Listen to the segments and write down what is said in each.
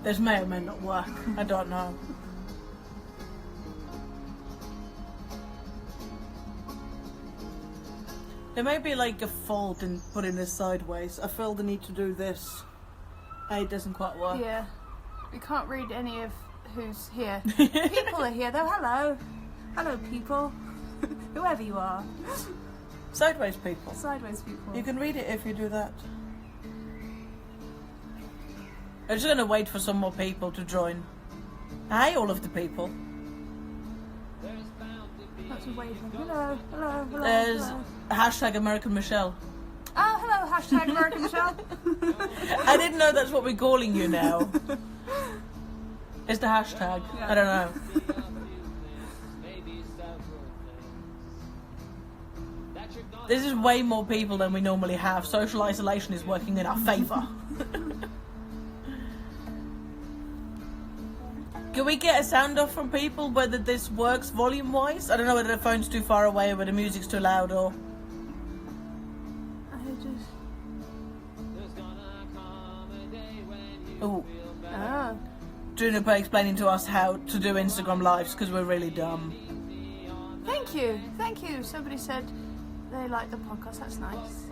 This may or may not work. I don't know. There may be like a fault in putting this sideways. I feel the need to do this. It doesn't quite work. Yeah. We can't read any of who's here. People are here though. Hello. Hello, people. Whoever you are. Sideways people. Sideways people. You can read it if you do that. I'm just going to wait for some more people to join. Hi, all of the people. That's a wave. Hello, hello, hello. There's hello. hashtag American Michelle. Oh, hello, hashtag American Michelle. I didn't know that's what we're calling you now. It's the hashtag. Yeah. I don't know. This is way more people than we normally have. Social isolation is working in our favour. Can we get a sound off from people whether this works volume-wise? I don't know whether the phone's too far away or whether the music's too loud or... Ooh. Oh. Juniper explaining to us how to do Instagram lives because we're really dumb. Thank you. Thank you. Somebody said they like the podcast. That's nice.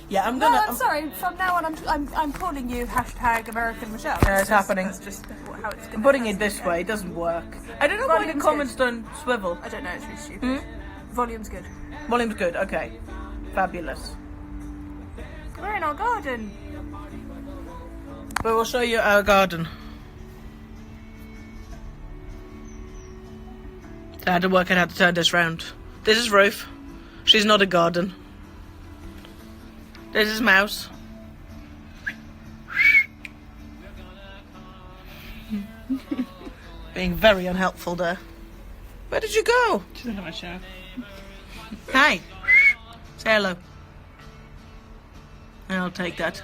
Yeah, I'm No, gonna... I'm sorry. From now on, I'm calling you hashtag American Michelle. Yeah, it's happening. That's just how it's going. I'm putting it this way, it doesn't work. I don't know why the Volume's comments good. don't swivel. I don't know. It's really stupid. Volume's good. Volume's good, okay. Fabulous. We're in our garden. We will show you our garden. I had to work out how to turn this round. This is Ruth. She's not a garden. This is Mouse. Being very unhelpful there. Where did you go? She's in my shower. Hi. Say hello. I'll take that.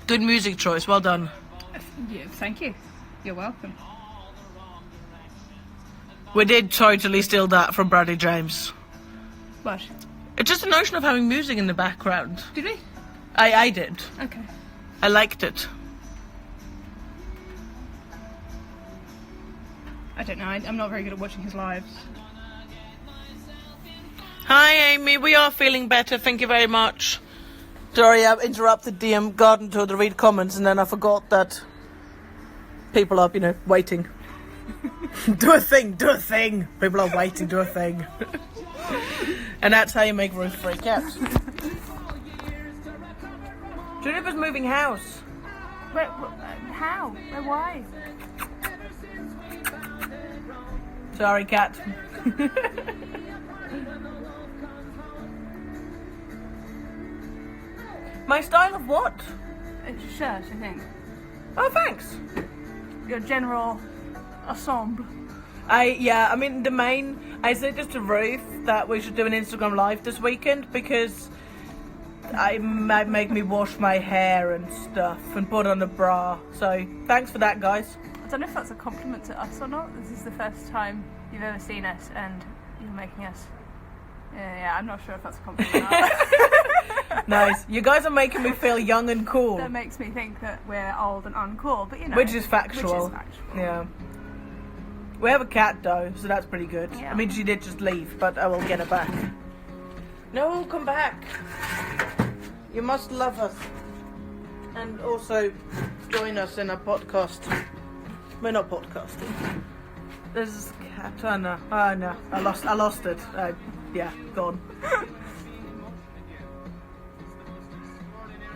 Good music choice, well done. Yeah, thank you. You're welcome. We did totally steal that from Bradley James. What? It's just the notion of having music in the background. Did we? I did. Okay. I liked it. I don't know. I'm not very good at watching his lives. Hi Amy, we are feeling better, thank you very much. Sorry, I interrupted the garden tour to read comments and then I forgot that people are, waiting. Do a thing. People are waiting, do a thing. And that's how you make Ruth freak out. Juniper's moving house. Where, how? Where? Why? Sorry, cat. My style of what? It's a shirt, I think. Oh, thanks. Your general ensemble. I said just to Ruth that we should do an Instagram live this weekend because it might make me wash my hair and stuff and put on a bra. So thanks for that, guys. I don't know if that's a compliment to us or not. This is the first time you've ever seen us and you're making us... Yeah, I'm not sure if that's a compliment or not. Nice. You guys are making me feel young and cool. That makes me think that we're old and uncool, but Which is factual. Which is factual. Yeah. We have a cat though, so that's pretty good. Yeah. I mean, she did just leave, but I will get her back. No, come back. You must love us. And also join us in a podcast. We're not podcasting. There's a cat. Oh no. Oh no. I lost it. Yeah, gone.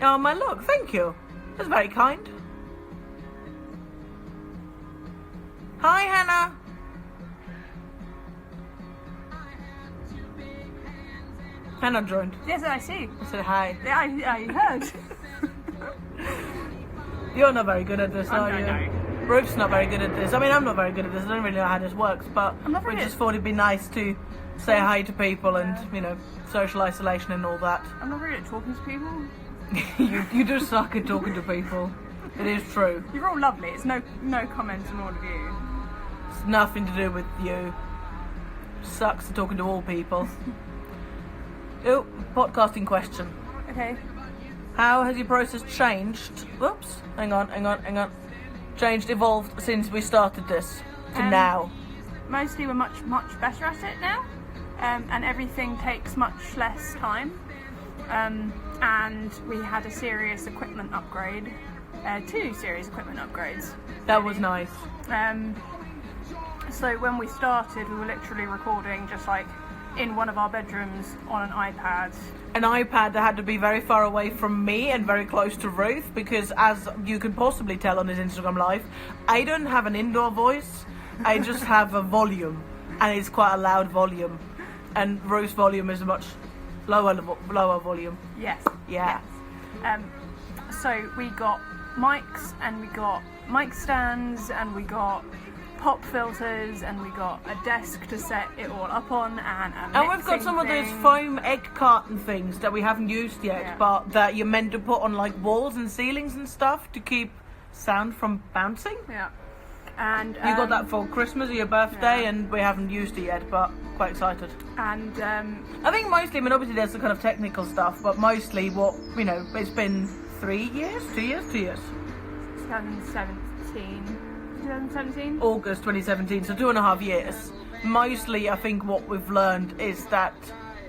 Oh my look, thank you. That's very kind. Hi Hannah. Hannah joined. Yes, I see. I said hi. Yeah, I heard. You're not very good at this, are you? No. Ruth's not very good at this. I mean, I'm not very good at this. I don't really know how this works, but I'm not we very just good. thought it'd be nice to say hi to people and, social isolation and all that. I'm not really at talking to people. you do suck at talking to people. It is true. You're all lovely. It's no comment on all of you. It's nothing to do with you. Sucks at talking to all people. Oh, podcasting question. Okay. How has your process changed? Whoops, hang on. Changed, evolved since we started this to now. Mostly we're much better at it now, and everything takes much less time. And we had a serious equipment upgrade, 2 serious equipment upgrades. That was nice. So when we started, we were literally recording just like in one of our bedrooms on an iPad. An iPad that had to be very far away from me and very close to Ruth, because as you can possibly tell on his Instagram live, I don't have an indoor voice, I just have a volume, and it's quite a loud volume, and Ruth's volume is a much lower volume. Yes. Yeah. Yes. So we got mics, and we got mic stands, and we got pop filters, and we got a desk to set it all up on, and we've got some of those foam egg carton things that we haven't used yet, but that you're meant to put on like walls and ceilings and stuff to keep sound from bouncing. Yeah. And you got that for Christmas or your birthday, and we haven't used it yet, but quite excited. And I think mostly, I mean, obviously there's the kind of technical stuff, but mostly what, you know, it's been 2 years? 2017. August 2017, so 2.5 years. Mostly, I think what we've learned is that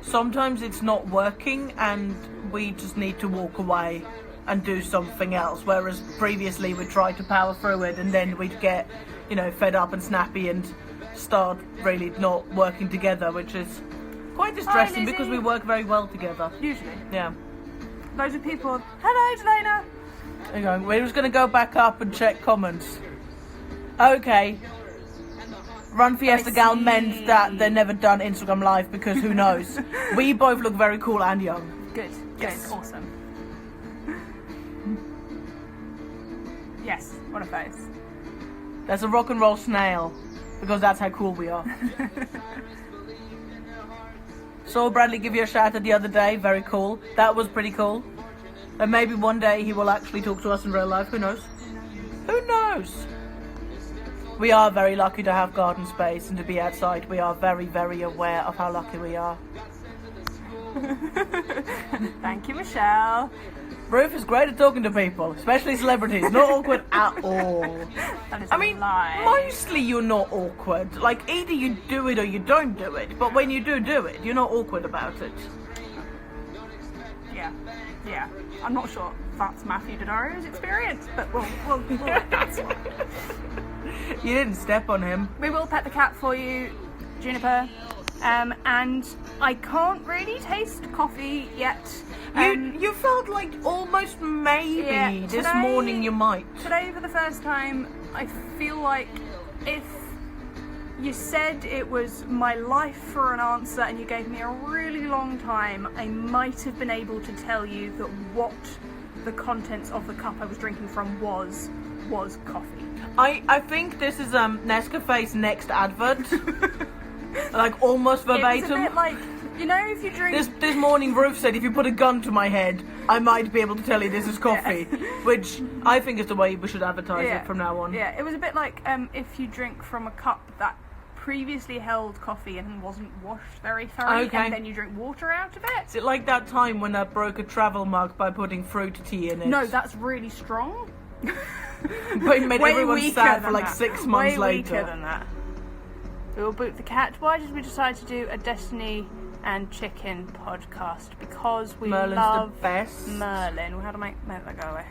sometimes it's not working and we just need to walk away and do something else, whereas previously we tried to power through it and then we'd get, you know, fed up and snappy and start really not working together, which is quite distressing because we work very well together. Usually. Yeah. Loads of people, hello Delana! Hang on, we're just going to go back up and check comments. Okay. Run Fiesta Gal meant that they've never done Instagram Live because who knows. We both look very cool and young. Good. Yes. Awesome. Yes, what a face. There's a rock and roll snail because that's how cool we are. Saw Bradley give you a shout out the other day. Very cool. That was pretty cool. And maybe one day he will actually talk to us in real life. Who knows? Who knows? We are very lucky to have garden space and to be outside. We are very, very aware of how lucky we are. Thank you, Michelle. Ruth is great at talking to people, especially celebrities. Not awkward at all. That is I mean, mostly you're not awkward. Like, either you do it or you don't do it. But when you do it, you're not awkward about it. Yeah. I'm not sure if that's Matthew Daddario's experience, but we'll let that slide. You didn't step on him. We will pet the cat for you, Juniper. And I can't really taste coffee yet. You felt like almost maybe this morning you might. Today, for the first time, I feel like if you said it was my life for an answer and you gave me a really long time, I might have been able to tell you that what the contents of the cup I was drinking from was coffee. I think this is Nescafe's next advert. Like almost verbatim. It's a bit like, you know, if you drink... This morning Ruth said if you put a gun to my head, I might be able to tell you this is coffee. Which I think is the way we should advertise it from now on. Yeah, it was a bit like if you drink from a cup that previously held coffee and wasn't washed very thoroughly, and then you drink water out of it. Is it like that time when I broke a travel mug by putting fruit tea in it? No, that's really strong. But it made everyone sad for like 6 months later. Way weaker than that. We will boot the cat. Why did we decide to do a Destiny and Chicken podcast? Because we Merlin's love the best. Merlin. How to make that go away?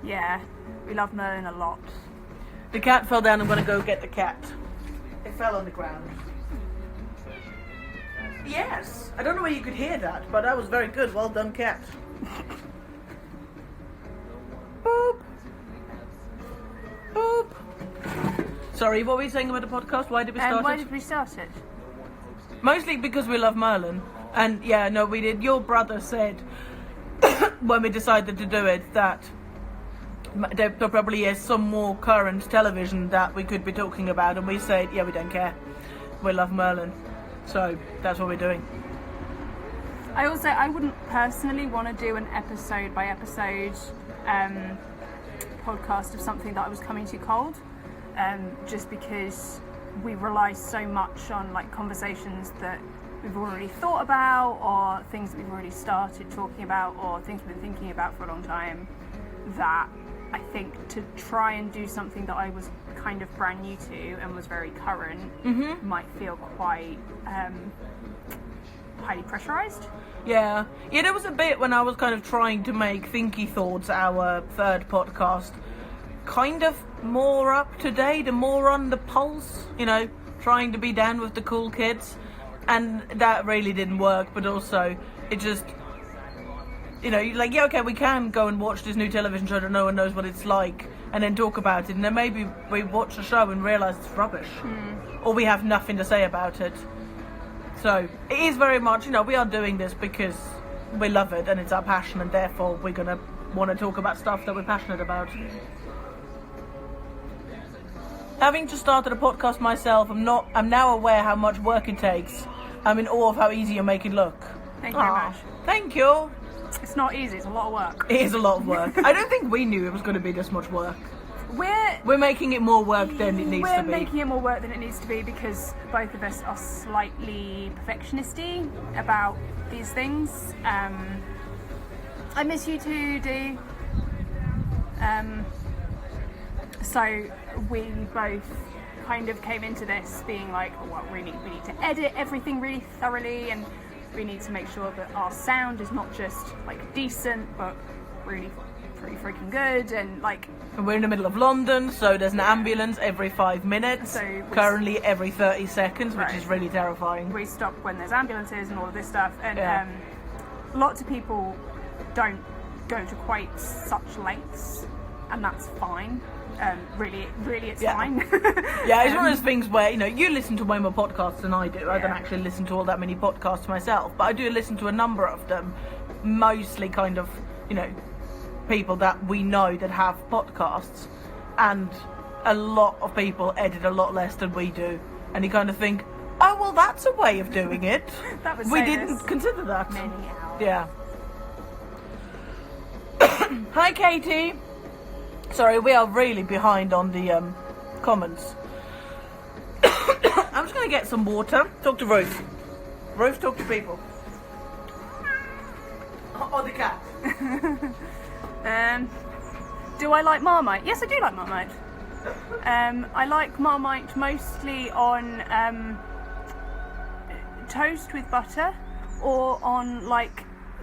Yeah, we love Merlin a lot. The cat fell down. I'm going to go get the cat. It fell on the ground. Yes. I don't know where you could hear that, but that was very good. Well done, cat. Boop. Boop. Sorry, what were you saying about the podcast? Why did we start it? Why did we start it? Mostly because we love Merlin. And yeah, no, we did. Your brother said when we decided to do it that there probably is some more current television that we could be talking about, and we said, yeah, we don't care. We love Merlin. So that's what we're doing. I wouldn't personally want to do an episode by episode podcast of something that I was coming to cold. Just because we rely so much on like conversations that we've already thought about, or things that we've already started talking about, or things we've been thinking about for a long time, that I think to try and do something that I was kind of brand new to and was very current might feel quite highly pressurised. Yeah, there was a bit when I was kind of trying to make Thinky Thoughts, our third podcast, kind of more up to date and more on the pulse, trying to be down with the cool kids, and that really didn't work. But also, it just, okay, we can go and watch this new television show that no one knows what it's like, and then talk about it, and then maybe we watch the show and realise it's rubbish, or we have nothing to say about it. So it is very much, we are doing this because we love it and it's our passion, and therefore we're going to want to talk about stuff that we're passionate about. Having just started a podcast myself, I'm now aware how much work it takes. I'm in awe of how easy you make it look. Thank you very much. Thank you. It's not easy, it's a lot of work. It is a lot of work. I don't think we knew it was going to be this much work. We're making it more work than it needs to be. We're making it more work than it needs to be because both of us are slightly perfectionisty about these things. I miss you too, Dee. So we both kind of came into this being like, well, we need to edit everything really thoroughly, and we need to make sure that our sound is not just like decent, but really pretty freaking good, and we're in the middle of London, so there's an ambulance every 5 minutes, currently every 30 seconds, which is really terrifying. We stop when there's ambulances and all of this stuff, and lots of people don't go to quite such lengths, and that's fine. Really, it's fine. It's one of those things where, you listen to way more podcasts than I do. I don't actually listen to all that many podcasts myself, but I do listen to a number of them, mostly kind of, people that we know that have podcasts, and a lot of people edit a lot less than we do, and you kind of think, oh well, that's a way of doing it. We didn't consider that. Many hours. Yeah. Hi Katie. Sorry, we are really behind on the comments. I'm just going to get some water. Talk to Ruth. Ruth, talk to people. Or the cat. Do I like Marmite? Yes, I do like Marmite. I like Marmite mostly on toast with butter, or on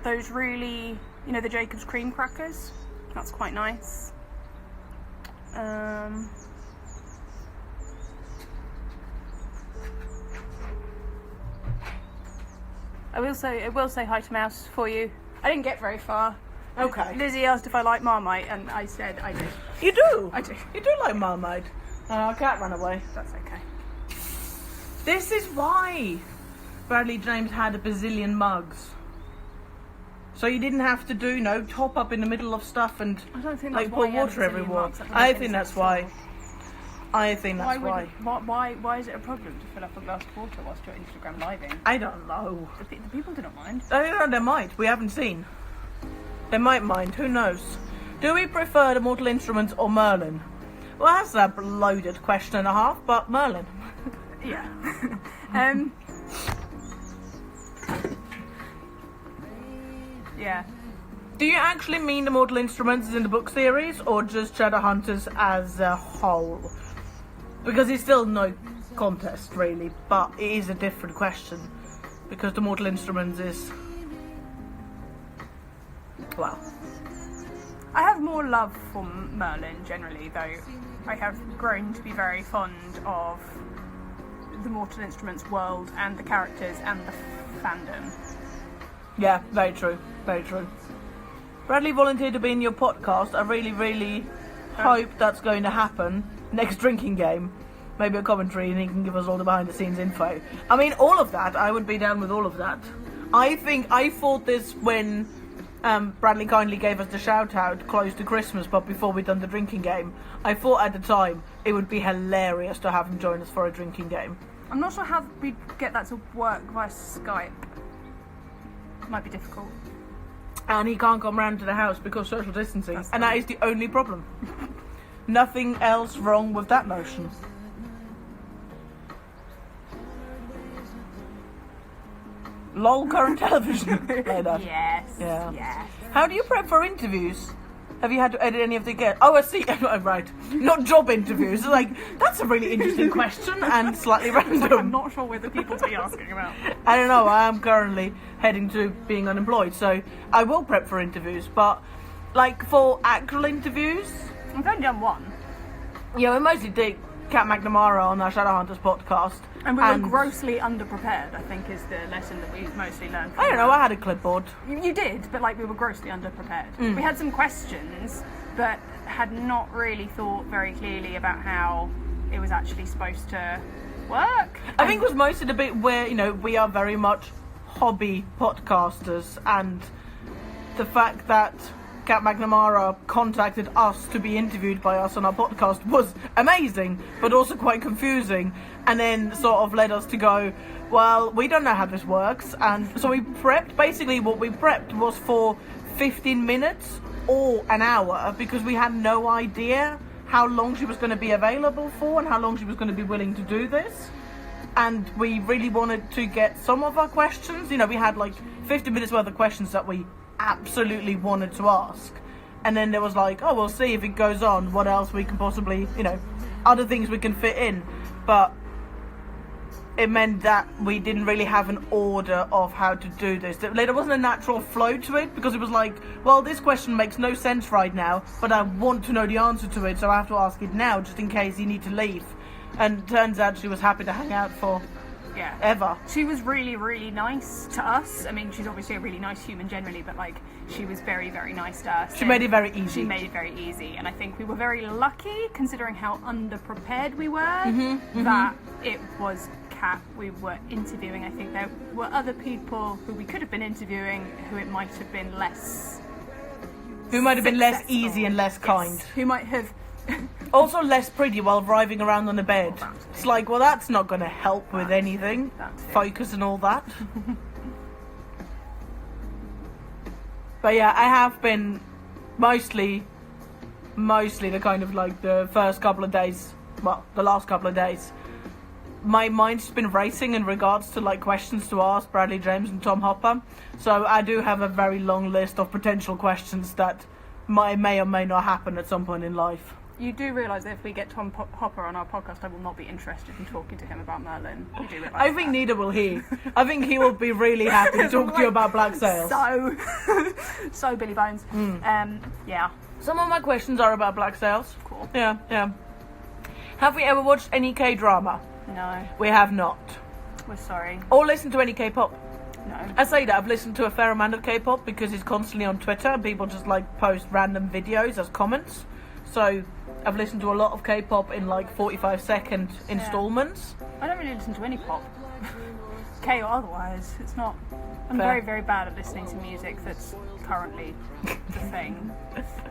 those really, the Jacob's cream crackers. That's quite nice. I will say hi to Mouse for you. I didn't get very far. Okay. Lizzie asked if I like Marmite, and I said I do. You do? I do. You do like Marmite. Our cat ran away. That's okay. This is why Bradley James had a bazillion mugs. So you didn't have to do, top up in the middle of stuff and I don't think that's pour why he had water a bazillion everywhere. mugs. I think that's why. I think that's why. Why is it a problem to fill up a glass of water whilst you're Instagram living? I don't know. The people do not mind. I don't know, they might. We haven't seen. They might mind, who knows? Do we prefer the Mortal Instruments or Merlin? Well, that's a loaded question and a half, but Merlin. Yeah. Yeah. Do you actually mean the Mortal Instruments as in the book series, or just Shadowhunters as a whole? Because it's still no contest, really, but it is a different question. Because the Mortal Instruments is... well... I have more love for Merlin generally, though I have grown to be very fond of the Mortal Instruments world and the characters and the fandom. Yeah, very true. Very true. Bradley volunteered to be in your podcast. I really, really hope that's going to happen. Next drinking game. Maybe a commentary, and he can give us all the behind the scenes info. I mean, all of that. I would be down with all of that. I thought this when Bradley kindly gave us the shout out close to Christmas, but before we'd done the drinking game. I thought at the time it would be hilarious to have him join us for a drinking game. I'm not sure how we'd get that to work via Skype. Might be difficult. And he can't come round to the house because social distancing. That's and that is the only problem. Nothing else wrong with that notion. LOL current television later. Yes. Yeah. Yes. How do you prep for interviews? Have you had to edit any of the guests? Oh, I see. Right. Not job interviews. Like, that's a really interesting question and slightly random. I'm not sure whether people to be asking about. I don't know. I am currently heading to being unemployed, so I will prep for interviews. But, like, for actual interviews, I've only done one. yeah, we mostly did Kat McNamara on our Shadowhunters podcast. And we were grossly underprepared, I think, is the lesson that we mostly learned from I don't know. I had a clipboard. You did, but like we were grossly underprepared. We had some questions, but had not really thought very clearly about how it was actually supposed to work. I think it was mostly the bit where, you know, we are very much hobby podcasters, and the fact that Kat McNamara contacted us to be interviewed by us on our podcast was amazing, but also quite confusing, and then sort of led us to go, well, we don't know how this works, and so we prepped. Basically what we prepped was for 15 minutes or an hour, because we had no idea how long she was going to be available for and how long she was going to be willing to do this. And we really wanted to get some of our questions. You know, we had like 15 minutes worth of questions that we absolutely wanted to ask. And then there was like, oh, we'll see if it goes on, what else we can possibly, you know, other things we can fit in. But it meant that we didn't really have an order of how to do this. There wasn't a natural flow to it, because it was like, well, this question makes no sense right now, but I want to know the answer to it, so I have to ask it now, just in case you need to leave. And turns out she was happy to hang out for ever. She was really, really nice to us. I mean, she's obviously a really nice human generally, but like, she was very, very nice to us. She made it very easy. She made it very easy, and I think we were very lucky, considering how underprepared we were, that it was Kat we were interviewing. I think there were other people who we could have been interviewing who it might have been less... Who might have been less successful. easy and less kind. Yes. Who might have... Also less pretty while writhing around on the bed. Oh, that's It's like, well, that's not going to help with anything. That's it. Focus and all that. But yeah, I have been mostly the kind of like the first couple of days, well, the last couple of days, my mind's been racing in regards to like questions to ask Bradley James and Tom Hopper. So I do have a very long list of potential questions that may or may not happen at some point in life. You do realise that if we get Tom Hopper on our podcast, I will not be interested in talking to him about Merlin. You do realise I think neither will he. I think he will be really happy to talk to you about Black Sails. So Billy Bones. Yeah. Some of my questions are about Black Sails. Cool. Yeah. Have we ever watched any K-drama? No. We have not. We're sorry. Or listened to any K-pop? No. I say that, I've listened to a fair amount of K-pop because it's constantly on Twitter and people just like post random videos as comments. So I've listened to a lot of K-pop in like 45-second installments. I don't really listen to any pop. K or otherwise. It's not... I'm Fair. very, very bad at listening to music that's currently the thing.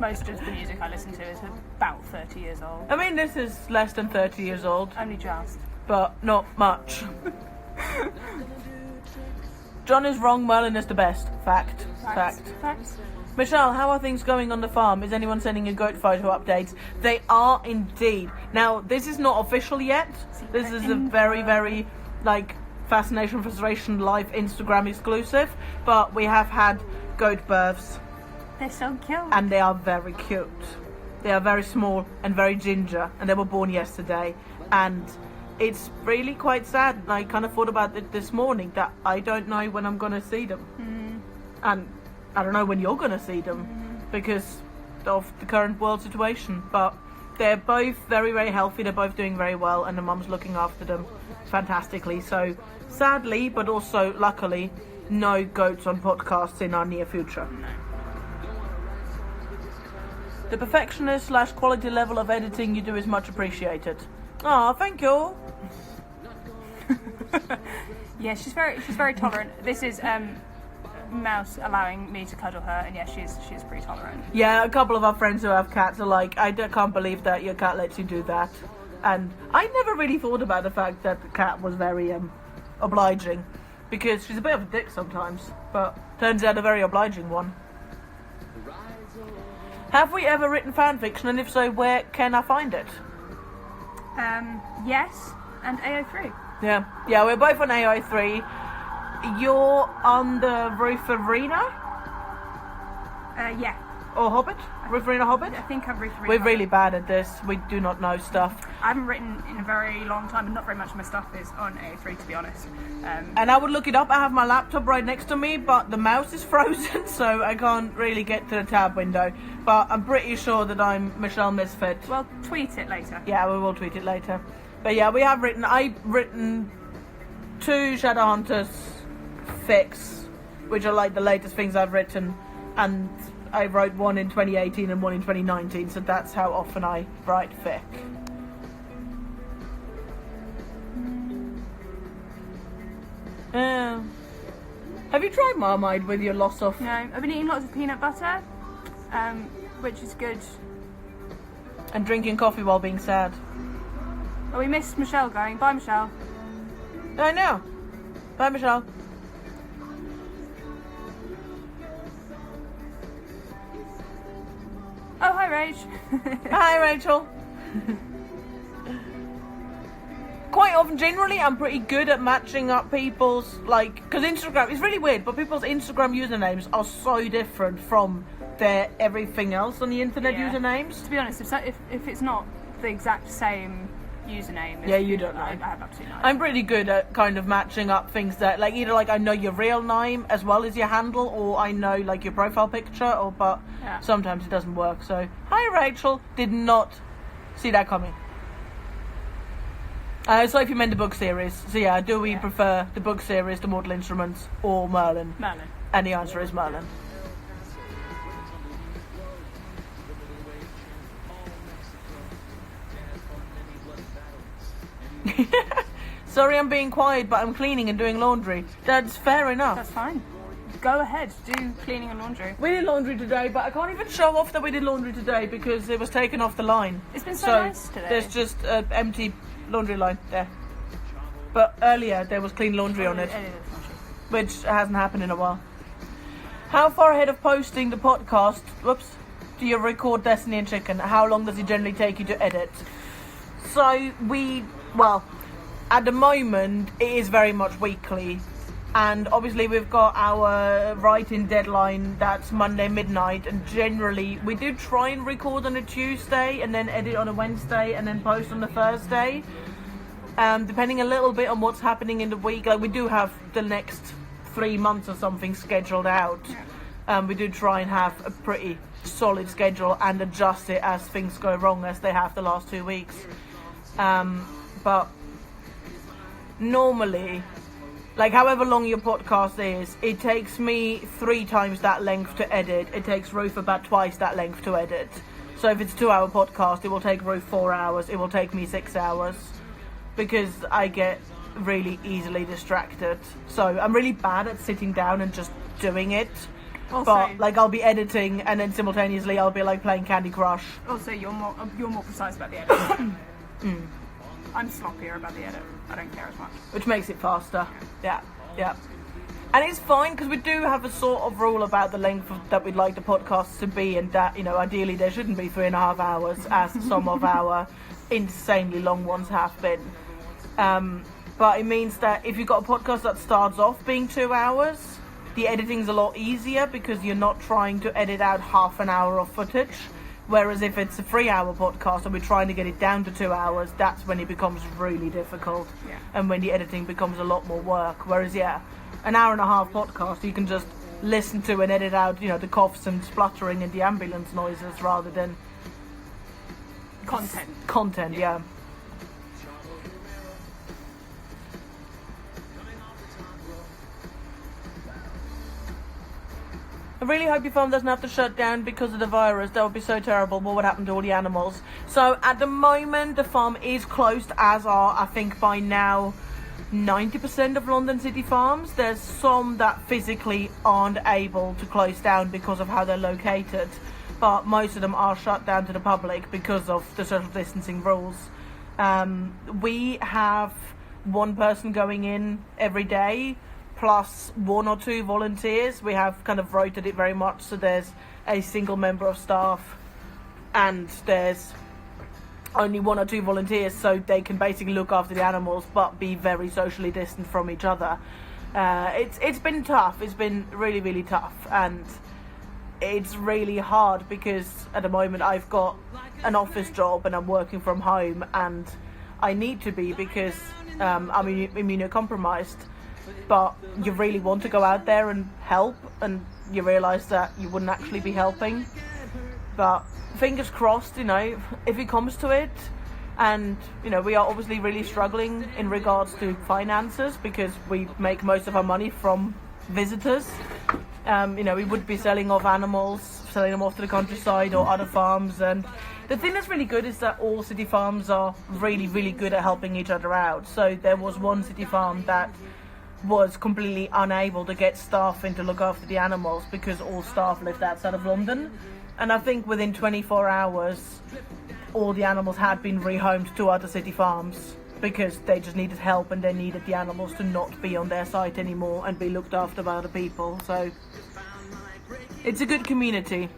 Most of the music I listen to is about 30 years old. I mean, this is less than 30 years old, Only just. but not much. John is wrong, Merlin is the best. Fact. Facts. Michelle, how are things going on the farm? Is anyone sending you goat photo updates? They are indeed. Now, this is not official yet. This is a very, very, like, Fascination Frustration live Instagram exclusive. But we have had goat births. They're so cute. And they are very cute. They are very small and very ginger. And they were born yesterday. And it's really quite sad. And I kind of thought about it this morning that I don't know when I'm going to see them. And I don't know when you're going to see them because of the current world situation. But they're both very, very healthy. They're both doing very well. And the mum's looking after them fantastically. So sadly, but also luckily, no goats on podcasts in our near future. The perfectionist / quality level of editing you do is much appreciated. Oh, thank you. Yeah, she's very tolerant. This is Mouse allowing me to cuddle her, and yeah, she's pretty tolerant. Yeah, a couple of our friends who have cats are like, can't believe that your cat lets you do that. And I never really thought about the fact that the cat was very obliging, because she's a bit of a dick sometimes, but turns out a very obliging one. Have we ever written fan fiction, and if so, where can I find it? Yes, and AO3. Yeah, we're both on AI3. you're on the Roof Arena Yeah. or Hobbit? Roof Arena Hobbit? I think I've written. We're really bad at this. We do not know stuff. I haven't written in a very long time, and not very much of my stuff is on A3, to be honest. And I would look it up. I have my laptop right next to me, but the mouse is frozen, so I can't really get to the tab window. But I'm pretty sure that I'm Michelle Misfit. Well, tweet it later. Yeah, we will tweet it later. But yeah, we have written. I've written 2 Shadowhunters fics, which are like the latest things I've written, and I wrote one in 2018 and one in 2019, so that's how often I write fic. Have you tried Marmite with your loss of... No, I've been eating lots of peanut butter, which is good. and drinking coffee while being sad? Well, we missed Michelle going. Bye, Michelle. I know. Bye, Michelle. Oh, hi, Rach. Hi, Rachel. Quite often, generally, I'm pretty good at matching up people's, like, because Instagram, it's really weird, but people's Instagram usernames are so different from their everything else on the internet Yeah. usernames. To be honest, if it's not the exact same username, Yeah, you don't know. I have absolutely no idea. I'm pretty good at kind of matching up things that, like, either like I know your real name as well as your handle, or I know like your profile picture, or but Yeah. sometimes it doesn't work. So, hi Rachel, did not see that coming. So if you meant the book series, so yeah, do we prefer the book series to Mortal Instruments or Merlin? Merlin. And the answer is Merlin. Sorry I'm being quiet, but I'm cleaning and doing laundry. That's fair enough. That's fine. Go ahead, do cleaning and laundry. We did laundry today, but I can't even show off that we did laundry today because it was taken off the line. It's been so nice today. There's just an empty laundry line there. But earlier there was clean laundry on it, which hasn't happened in a while. How far ahead of posting the podcast, do you record Destiny and Chicken? How long does it generally take you to edit? So at the moment it is very much weekly. And obviously we've got our writing deadline, that's Monday midnight, and generally we do try and record on a Tuesday and then edit on a Wednesday and then post on a Thursday. Depending a little bit on what's happening in the week, like we do have the next 3 months or something scheduled out. We do try and have a pretty solid schedule and adjust it as things go wrong, as they have the last 2 weeks. But normally, like however long your podcast is, it takes me 3 times that length to edit. It takes Ruth about twice that length to edit. So if it's a 2-hour podcast, it will take Ruth 4 hours. It will take me 6 hours because I get really easily distracted. So I'm really bad at sitting down and just doing it. Also, But like I'll be editing and then simultaneously I'll be like playing Candy Crush. Also, you're more precise about the edit. I'm sloppier about the edit. I don't care as much. Which makes it faster. Yeah. And it's fine because we do have a sort of rule about the length that we'd like the podcasts to be, and that, you know, ideally there shouldn't be 3.5 hours as some of our insanely long ones have been. But it means that if you've got a podcast that starts off being 2 hours, the editing's a lot easier because you're not trying to edit out half an hour of footage. Whereas if it's a 3-hour podcast and we're trying to get it down to 2 hours, that's when it becomes really difficult. Yeah. And when the editing becomes a lot more work. Whereas, an hour and a half podcast, you can just listen to and edit out, you know, the coughs and spluttering and the ambulance noises rather than content, yeah. I really hope your farm doesn't have to shut down because of the virus. That would be so terrible. What would happen to all the animals? So at the moment, the farm is closed, as are, I think by now, 90% of London city farms. There's some that physically aren't able to close down because of how they're located. But most of them are shut down to the public because of the social distancing rules. We have one person going in every day, plus 1 or 2 volunteers. We have kind of rotated it very much, so there's a single member of staff and there's only 1 or 2 volunteers, so they can basically look after the animals but be very socially distant from each other. It's been tough. It's been really, really tough, and it's really hard because at the moment I've got an office job and I'm working from home, and I need to be because I'm immunocompromised. But you really want to go out there and help, and you realise that you wouldn't actually be helping. But fingers crossed, if it comes to it. And, we are obviously really struggling in regards to finances because we make most of our money from visitors. We would be selling off animals, selling them off to the countryside or other farms. And the thing that's really good is that all city farms are really, really good at helping each other out. So there was one city farm that was completely unable to get staff in to look after the animals because all staff lived outside of London. And I think within 24 hours, all the animals had been rehomed to other city farms because they just needed help and they needed the animals to not be on their site anymore and be looked after by other people. So it's a good community.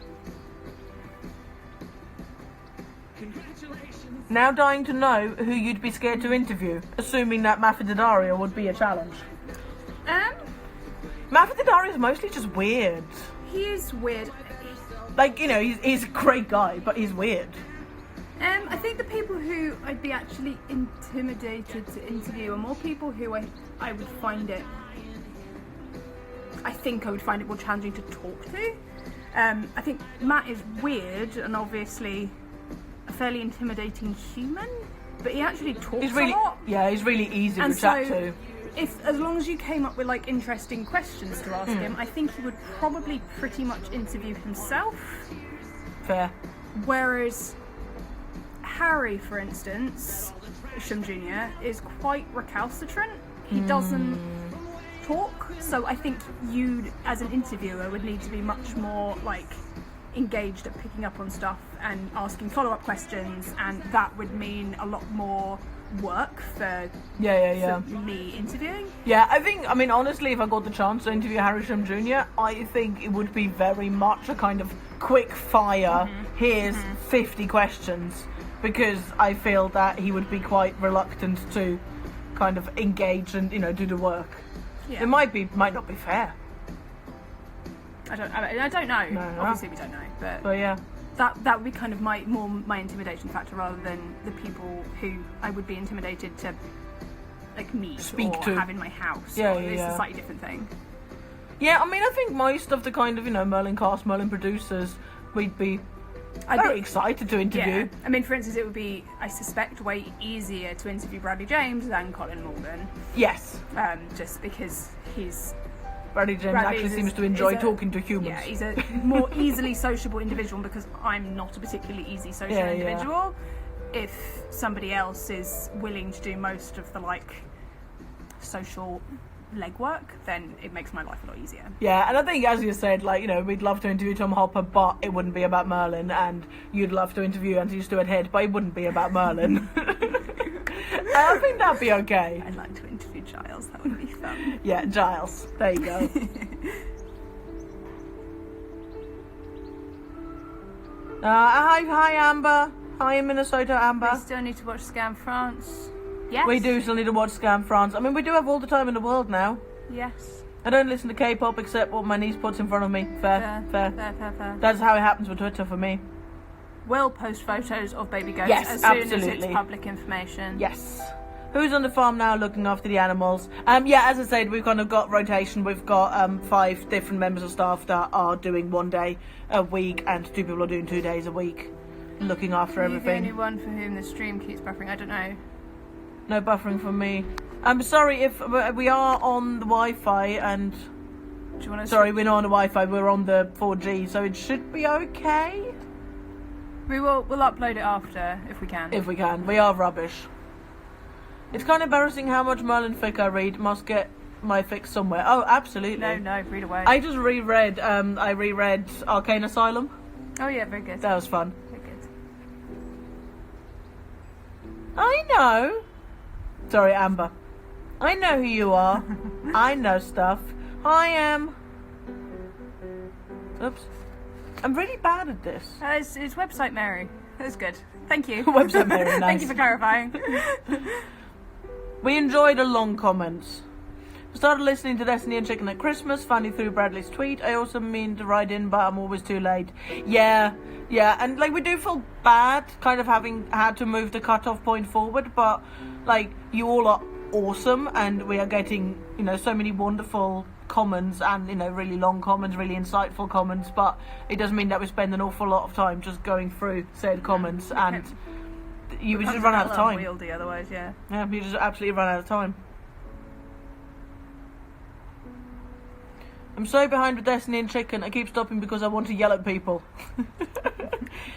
Now dying to know who you'd be scared to interview, assuming that Mafia would be a challenge. Mafia is mostly just weird. He is weird. He's a great guy, but he's weird. I think the people who I'd be actually intimidated to interview are more people who I would find it... I think I would find it more challenging to talk to. I think Matt is weird and obviously a fairly intimidating human, but he actually talks a lot. Yeah, he's really easy to chat to. As long as you came up with interesting questions to ask him, I think he would probably pretty much interview himself. Fair. Whereas Harry, for instance, Shum Jr., is quite recalcitrant. He doesn't talk, so I think you, as an interviewer, would need to be much more engaged at picking up on stuff and asking follow-up questions, and that would mean a lot more work for me interviewing. Yeah, honestly, if I got the chance to interview Harry Shum Jr., I think it would be very much a kind of quick fire, here's 50 questions, because I feel that he would be quite reluctant to kind of engage and, do the work. Yeah. It might not be fair. I don't know. No. Obviously we don't know, but yeah. That would be kind of my intimidation factor rather than the people who I would be intimidated to meet Speak or to. have in my house. Yeah, It's a slightly different thing. Yeah, I think most of the kind of, Merlin cast, Merlin producers, we'd be very excited to interview. Yeah. For instance, it would be, I suspect, way easier to interview Bradley James than Colin Morgan. Yes. Just because Bradley James actually seems to enjoy talking to humans. Yeah, he's a more easily sociable individual because I'm not a particularly easy social individual. If somebody else is willing to do most of the social legwork, then it makes my life a lot easier. Yeah, and I think, as you said, we'd love to interview Tom Hopper, but it wouldn't be about Merlin, and you'd love to interview Anthony Stewart Head, but it wouldn't be about Merlin. I think that'd be okay. I'd like to interview Giles, that would be fun. Yeah, Giles. There you go. Hi Amber. Hi in Minnesota, Amber. We still need to watch Scam France. Yes. We do still need to watch Scam France. We do have all the time in the world now. Yes. I don't listen to K-pop except what my niece puts in front of me. Fair. That's how it happens with Twitter for me. We'll post photos of baby goats Yes, as soon absolutely. as it's public information. Yes. Who's on the farm now looking after the animals? As I said, we've kind of got rotation. We've got 5 different members of staff that are doing 1 day a week, and 2 people are doing 2 days a week, looking after everything. You're the only one for whom the stream keeps buffering. I don't know. No buffering from me. I'm sorry if we are on the Wi-Fi and... Do you want to... Sorry, we're not on the Wi-Fi. We're on the 4G, so it should be okay. We'll upload it after if we can. If we can. We are rubbish. It's kind of embarrassing how much Merlin fic I read. Must get my fix somewhere. Oh, absolutely. No, read away. I just reread Arcane Asylum. Oh yeah, very good. That was fun. Very good. I know. Sorry, Amber. I know who you are. I know stuff. I am... Oops. I'm really bad at this. It's website Mary. That's good. Thank you. Website Mary, nice. Thank you for clarifying. We enjoyed the long comments. Started listening to Destiny and Chicken at Christmas, finally through Bradley's tweet. I also mean to write in, but I'm always too late. Yeah, and like we do feel bad kind of having had to move the cutoff point forward, but like you all are awesome and we are getting, you know, so many wonderful comments and, you know, really long comments, really insightful comments, but it does mean that we spend an awful lot of time just going through said comments and you would just run out of time. Unwieldy otherwise, yeah. Yeah, you just absolutely run out of time. I'm so behind with Destiny and Chicken, I keep stopping because I want to yell at people.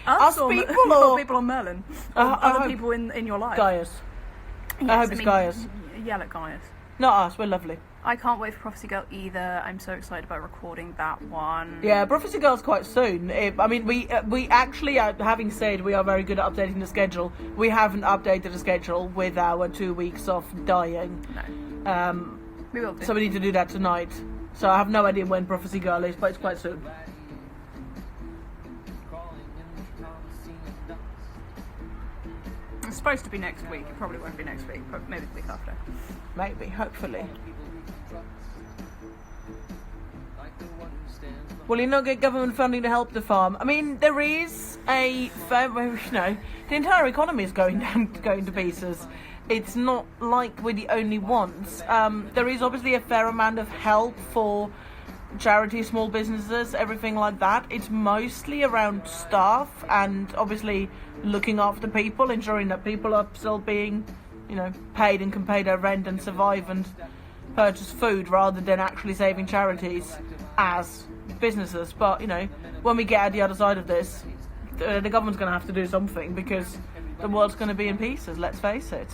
Us or people or people on Merlin? I People in your life? Gaius. Yes, I hope it's Gaius. Yell at Gaius. Not us, we're lovely. I can't wait for Prophecy Girl either. I'm so excited about recording that one. Yeah, Prophecy Girl's quite soon. I mean, we actually, having said we are very good at updating the schedule, we haven't updated the schedule with our 2 weeks of dying. No. We will do. So we need to do that tonight. So I have no idea when Prophecy Girl is, but it's quite soon. It's supposed to be next week. It probably won't be next week, but maybe the week after. Maybe, hopefully. Will you not get government funding to help the farm? I mean, there is the entire economy is going to pieces. It's not like we're the only ones. There is obviously a fair amount of help for charities, small businesses, everything like that. It's mostly around staff and obviously looking after people, ensuring that people are still being, you know, paid and can pay their rent and survive and purchase food rather than actually saving charities as businesses. But, you know, when we get at the other side of this, the government's going to have to do something because the world's going to be in pieces, let's face it.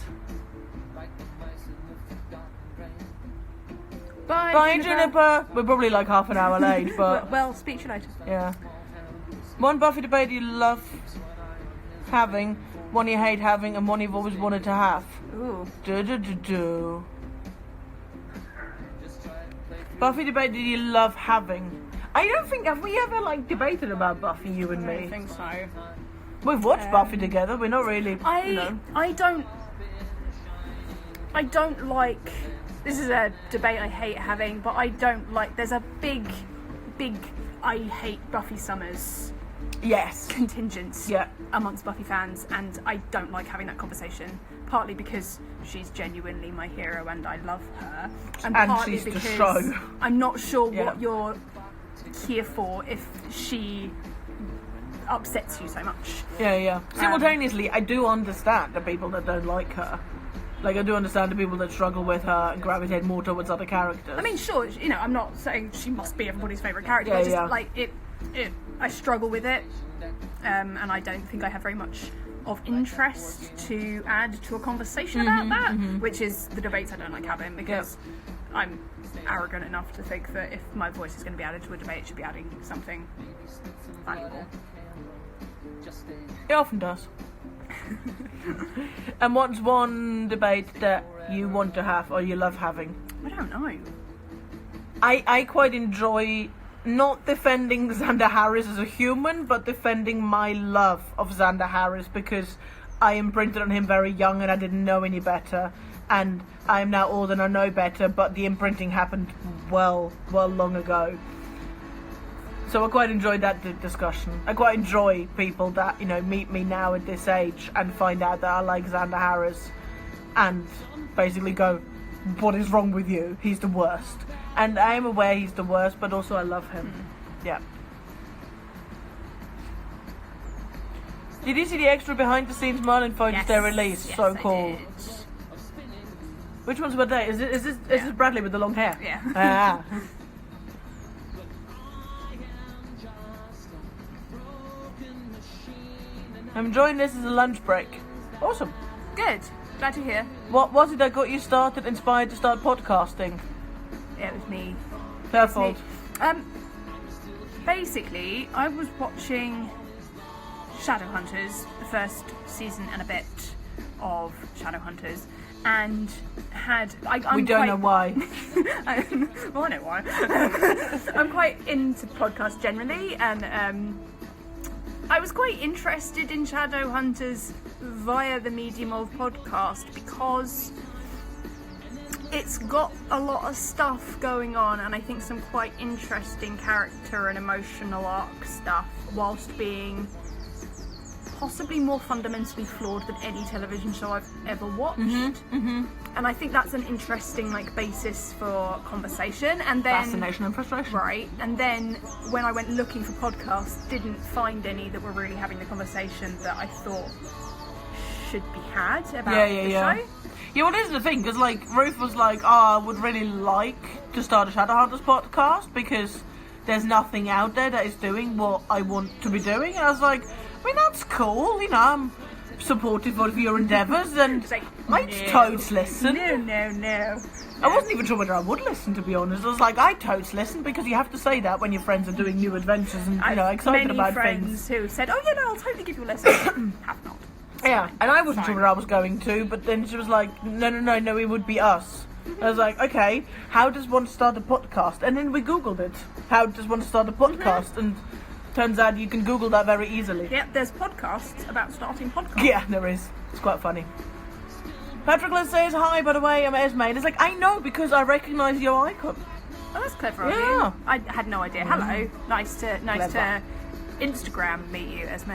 Bye, Juniper. We're probably like half an hour late, but... Well, speak to you later. Yeah. One Buffy debate you love having, one you hate having, and one you've always wanted to have. Ooh. Buffy debate that you love having. I don't think, have we ever like debated about Buffy, you and me? I don't think so. We've watched Buffy together, we're not really, you know. I don't like... This is a debate I hate having, but I don't like... There's a big I hate Buffy Summers contingent amongst Buffy fans, and I don't like having that conversation, partly because she's genuinely my hero and I love her, and partly she's because the show. I'm not sure what you're here for if she upsets you so much. Simultaneously, I do understand the people that don't like her. Like, I do understand the people that struggle with her and gravitate more towards other characters. I mean, sure, you know, I'm not saying she must be everybody's favourite character, but just, like, I struggle with it, and I don't think I have very much of interest to add to a conversation about that, which is the debates I don't like having, because I'm arrogant enough to think that if my voice is going to be added to a debate, it should be adding something valuable. It often does. And what's one debate that you want to have or you love having? I don't know. I quite enjoy not defending Xander Harris as a human, but defending my love of Xander Harris, because I imprinted on him very young and I didn't know any better, and I am now old and I know better, but the imprinting happened well long ago. So I quite enjoyed that discussion. I quite enjoy people that, you know, meet me now at this age and find out that I like Xander Harris and basically go, what is wrong with you? He's the worst. And I am aware he's the worst, but also I love him. Yeah. Did you see the extra behind the scenes Merlin photos they released? Yes, so cool. Which ones were they? Is this Bradley with the long hair? Yeah. I'm enjoying this as a lunch break. Awesome. Good. Glad to hear. What was it that got you started, inspired to start podcasting? Yeah, it was me. Fair fault. Basically, I was watching Shadowhunters, the first season and a bit of Shadowhunters, and we don't know why. Well, I know why. I'm quite into podcasts generally, and I was quite interested in Shadowhunters via the medium of podcast because it's got a lot of stuff going on, and I think some quite interesting character and emotional arc stuff, whilst being possibly more fundamentally flawed than any television show I've ever watched. And I think that's an interesting basis for conversation. And then Fascination and frustration. right, and then when I went looking for podcasts, didn't find any that were really having the conversation that I thought should be had about the show. Yeah, well, this is the thing, because, Ruth was like, I would really like to start a Shadowhunters podcast, because there's nothing out there that is doing what I want to be doing. And I was like, I mean, that's cool, I'm supportive of your endeavours, and I'd totes listen. No. I wasn't even sure whether I would listen, to be honest. I was like, I'd totes listen, because you have to say that when your friends are doing new adventures and, excited about many things. friends who said, oh yeah, no, I'll totally give you a listen. Have not. Yeah, and I wasn't sure where I was going to, but then she was like, no, it would be us. I was like, okay, how does one start a podcast? And then we Googled it. How does one start a podcast? And turns out you can Google that very easily. Yep, there's podcasts about starting podcasts. Yeah, there is. It's quite funny. Patrick says, hi, by the way, I'm Esme. And it's like, I know, because I recognise your icon. Oh, that's clever of Yeah. you. I had no idea. Hello. Nice to Clever. Instagram meet you, Esme.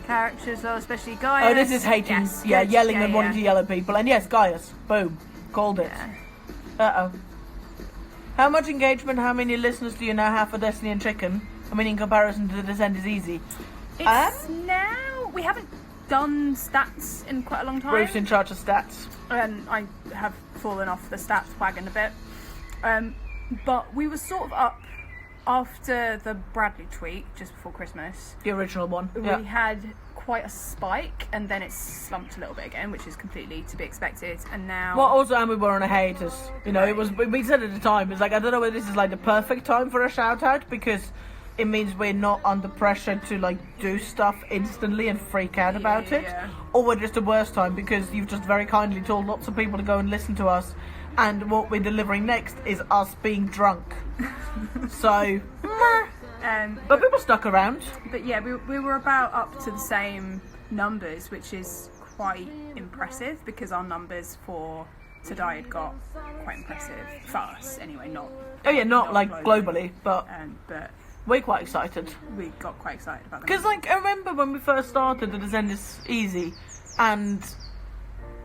Characters, though, especially Gaius. Oh, this is hating, Yes, yeah, good. yelling Yeah, and wanting to yell at people. And yes, Gaius. Boom. Called it. Yeah. Uh-oh. How much engagement, how many listeners do you now have for Destiny and Chicken? I mean, in comparison to The Descent is easy. It's now... We haven't done stats in quite a long time. Ruth's in charge of stats. And I have fallen off the stats wagon a bit. But we were sort of up after the Bradley tweet, just before Christmas. The original one. We Yeah. had quite a spike, and then it's slumped a little bit again, which is completely to be expected. And now... Well, also, and we were on a hiatus. It was. We said at the time, it's like, I don't know whether this is the perfect time for a shout out, because it means we're not under pressure to do stuff instantly and freak out about it, Yeah. or we're just the worst time because you've just very kindly told lots of people to go and listen to us, and what we're delivering next is us being drunk. So, but people stuck around. But yeah, we were about up to the same numbers, which is quite impressive, because our numbers for today had got quite impressive for us anyway. Not Not globally, but but we're quite excited. we got quite excited about that. Because, I remember when we first started, The Descent is easy, and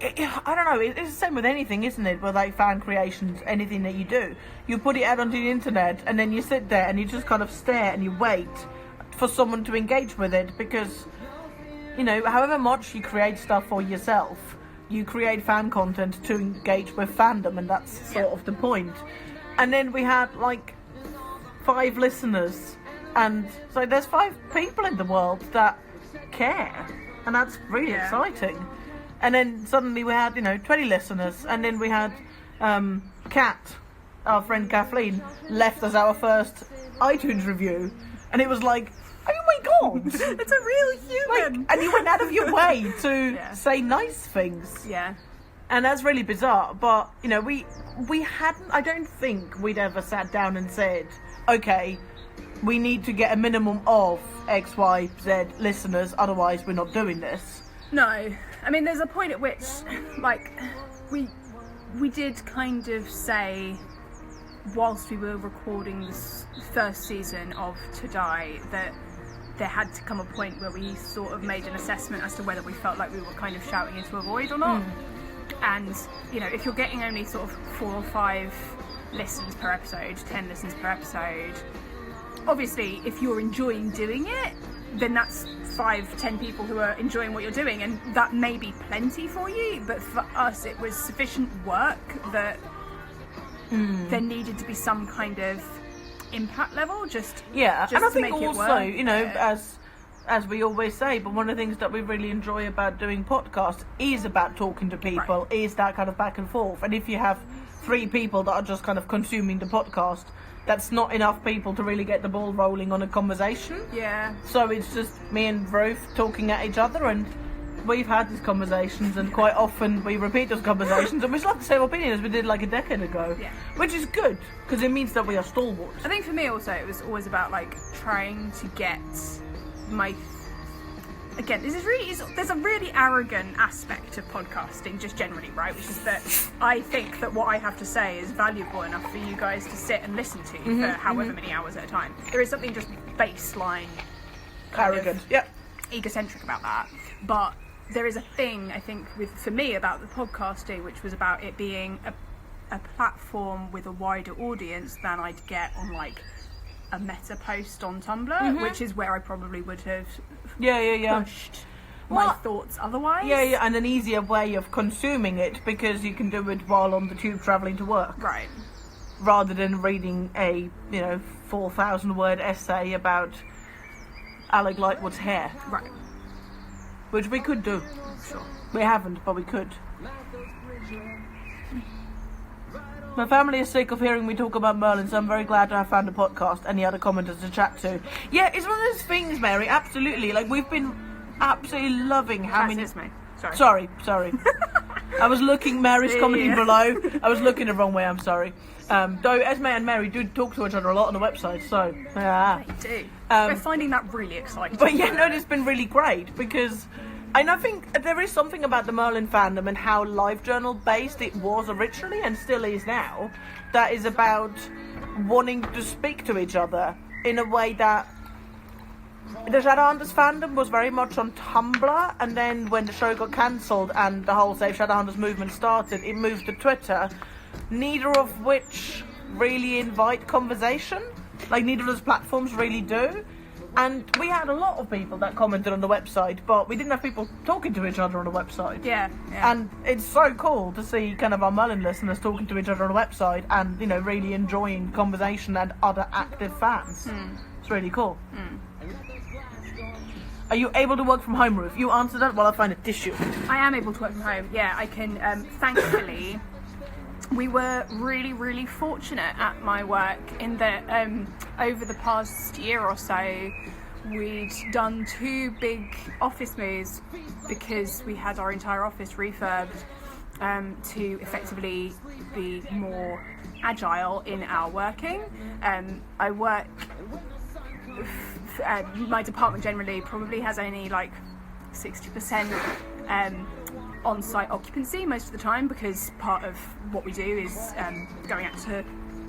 I don't know, it's the same with anything, isn't it? With, fan creations, anything that you do. You put it out onto the internet, and then you sit there, and you just kind of stare, and you wait for someone to engage with it, because, however much you create stuff for yourself, you create fan content to engage with fandom, and that's sort of the point. And then we had, 5 listeners, and so there's 5 people in the world that care, and that's really exciting. And then suddenly we had 20 listeners, and then we had Kat, our friend Kathleen, left us our first iTunes review, and it was like, oh my god, It's a real human. and you went out of your way to say nice things. Yeah. And that's really bizarre, but, we hadn't, I don't think we'd ever sat down and said, okay, we need to get a minimum of X, Y, Z listeners, otherwise we're not doing this. No, I mean, there's a point at which, we did kind of say, whilst we were recording this first season of To Die, that there had to come a point where we sort of made an assessment as to whether we felt like we were kind of shouting into a void or not. And, if you're getting only sort of 4 or 5 listens per episode, 10 listens per episode, obviously, if you're enjoying doing it, then that's 5-10 people who are enjoying what you're doing, and that may be plenty for you, but for us it was sufficient work that there needed to be some kind of impact level, just and I to think make it also, work. as we always say, but one of the things that we really enjoy about doing podcasts is about talking to people, is that kind of back and forth. And if you have 3 people that are just kind of consuming the podcast, that's not enough people to really get the ball rolling on a conversation. Yeah. So it's just me and Ruth talking at each other, and we've had these conversations, and quite often we repeat those conversations, and we still have the same opinion as we did a decade ago. Yeah. Which is good, because it means that we are stalwarts. I think for me also it was always about trying to get my again, there's a really arrogant aspect of podcasting just generally, right? Which is that I think that what I have to say is valuable enough for you guys to sit and listen to for however many hours at a time. There is something just baseline Arrogant. Yep. egocentric about that. But there is a thing, I think, for me about the podcasting, which was about it being a platform with a wider audience than I'd get on like a meta post on Tumblr, which is where I probably would have pushed my thoughts otherwise. Yeah, and an easier way of consuming it because you can do it while on the tube travelling to work. Right. Rather than reading a, 4,000 word essay about Alec Lightwood's hair. Right. Which we could do. Sure. We haven't, but we could. My family is sick of hearing me talk about Merlin, so I'm very glad to have found a podcast. Any other commenters to chat to? Yeah, it's one of those things, Mary, absolutely. Like, we've been absolutely loving how many... That's me. Sorry. Sorry. I was looking, Mary's commenting below. I was looking the wrong way, I'm sorry. Though Esme and Mary do talk to each other a lot on the website, so... Yeah. They do. We're finding that really exciting. But yeah, no, it's been really great, because... And I think there is something about the Merlin fandom and how LiveJournal based it was originally and still is now, that is about wanting to speak to each other in a way that the Shadowhunters fandom was very much on Tumblr, and then when the show got cancelled and the whole Save Shadowhunters movement started, it moved to Twitter, neither of which really invite conversation. Like, neither of those platforms really do. And we had a lot of people that commented on the website, but we didn't have people talking to each other on the website. Yeah. And it's so cool to see kind of our Merlin listeners talking to each other on the website and, really enjoying conversation and other active fans. It's really cool. Are you able to work from home, Ruth? You answer that while I find a tissue. I am able to work from home. Yeah, I can, thankfully... We were really, really fortunate at my work in that over the past year or so, we'd done 2 big office moves because we had our entire office refurbed to effectively be more agile in our working. I work... my department generally probably has only like 60% on-site occupancy most of the time, because part of what we do is going out to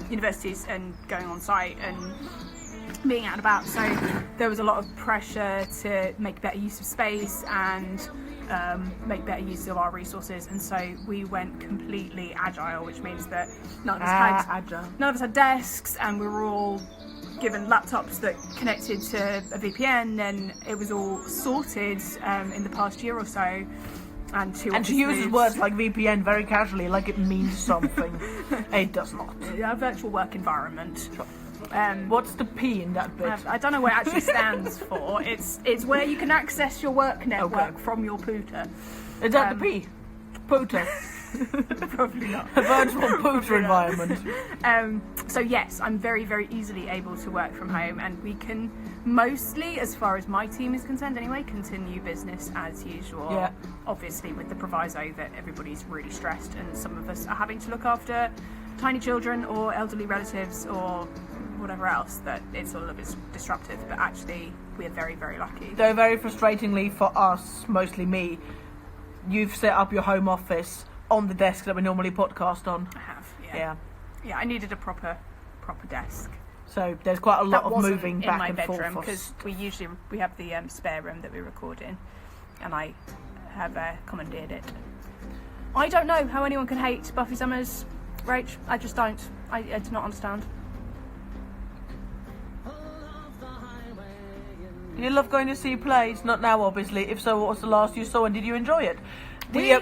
universities and going on site and being out and about. So there was a lot of pressure to make better use of space and make better use of our resources, and so we went completely agile, which means that none of us had desks, and we were all given laptops that connected to a VPN, and it was all sorted in the past year or so. And she uses words like VPN very casually, like it means something. It does not. A virtual work environment. Sure. What's the P in that bit? I don't know what it actually stands for. It's where you can access your work network from your pooter. Is that the P? Pooter. Probably not. A virtual pooter environment. So yes, I'm very, very easily able to work from home, and we can mostly, as far as my team is concerned anyway, continue business as usual. Yeah. Obviously with the proviso that everybody's really stressed and some of us are having to look after tiny children or elderly relatives or whatever else, that it's a little bit disruptive, but actually we're very, very lucky. Though very frustratingly for us, mostly me, you've set up your home office on the desk that we normally podcast on. I have, yeah. Yeah, I needed a proper desk. So there's quite a lot of moving back and forth. In my bedroom, because we have the spare room that we record in, and I have commandeered it. I don't know how anyone can hate Buffy Summers, Rach. I just don't. I do not understand. Do you love going to see plays? Not now, obviously. If so, what was the last you saw and did you enjoy it? Yeah.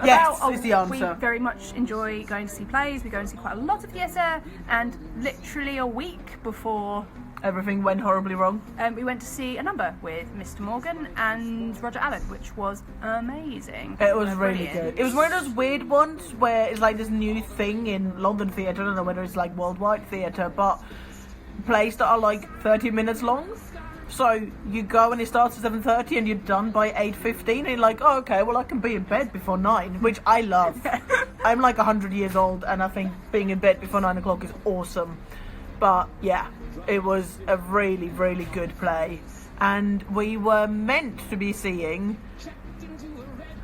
Yes, is the answer. We very much enjoy going to see plays. We go and see quite a lot of theatre, and literally a week before everything went horribly wrong, we went to see a number with Mr. Morgan and Roger Allen, which was amazing. It was really good. It was one of those weird ones where it's like this new thing in London theatre. I don't know whether it's like worldwide theatre, but plays that are like 30 minutes long. So you go and it starts at 7:30 and you're done by 8:15, and you're like, oh, okay, well I can be in bed before 9, which I love. I'm like 100 years old and I think being in bed before 9 o'clock is awesome. But yeah, it was a really, really good play. and we were meant to be seeing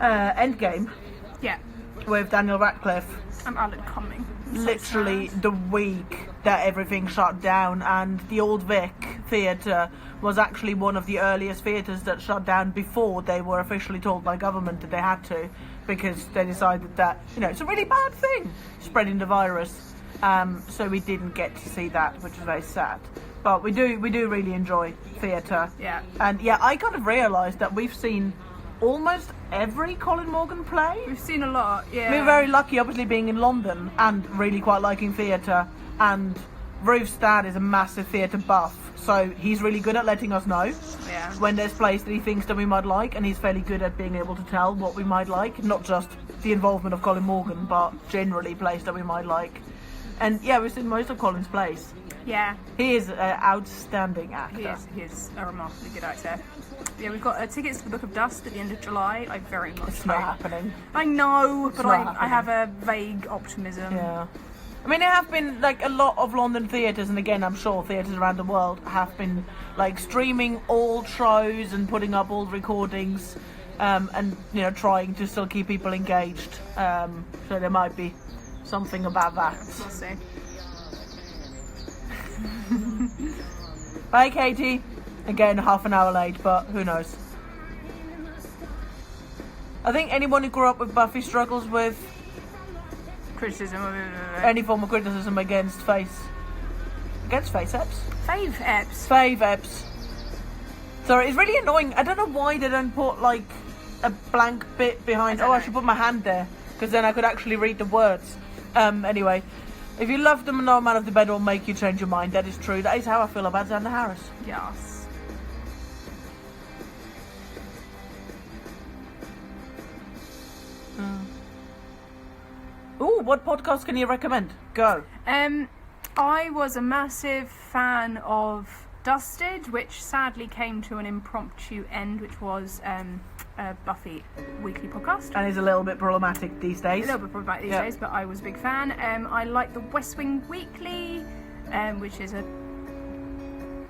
Endgame Yeah. with Daniel Radcliffe. I'm Alan coming. I'm so Literally sad. the week that everything shut down, and the Old Vic Theatre was actually one of the earliest theatres that shut down before they were officially told by government that they had to, because they decided that, you know, it's a really bad thing, spreading the virus. So we didn't get to see that, which is very sad. But we do really enjoy theatre. Yeah. And yeah, I kind of realised that we've seen almost every Colin Morgan play. We've seen a lot, yeah. We're very lucky, obviously, being in London and really quite liking theatre. And Ruth's dad is a massive theatre buff, so he's really good at letting us know Yeah. when there's plays that he thinks that we might like, and he's fairly good at being able to tell what we might like, not just the involvement of Colin Morgan, but generally plays that we might like. And yeah, we've seen most of Colin's plays. Yeah. He is an outstanding actor. He is a remarkably good actor. Yeah, we've got tickets to the Book of Dust at the end of July. I very much It's hope. not happening. I know, but not I have a vague optimism. Yeah. I mean, there have been, like, a lot of London theatres, and again, I'm sure theatres around the world have been, like, streaming old shows and putting up old recordings, and, you know, trying to still keep people engaged. So there might be something about that. We'll see. Bye, Katie. Again, half an hour late, but who knows. I think anyone who grew up with Buffy struggles with Criticism of any form of criticism against face eps? Fave eps. Fave eps. Sorry, it's really annoying. I don't know why they don't put, like, a blank bit behind. I Oh, don't I know. should put my hand there, because then I could actually read the words. Anyway, if you love them, no amount of the bed will make you change your mind. That is true. That is how I feel about Xander Harris. Yes. Ooh, what podcast can you recommend? Go. I was a massive fan of Dusted, which sadly came to an impromptu end, which was a Buffy weekly podcast. And is a little bit problematic these A days. little bit problematic these Yeah. days, but I was a big fan. I like the West Wing Weekly, which is a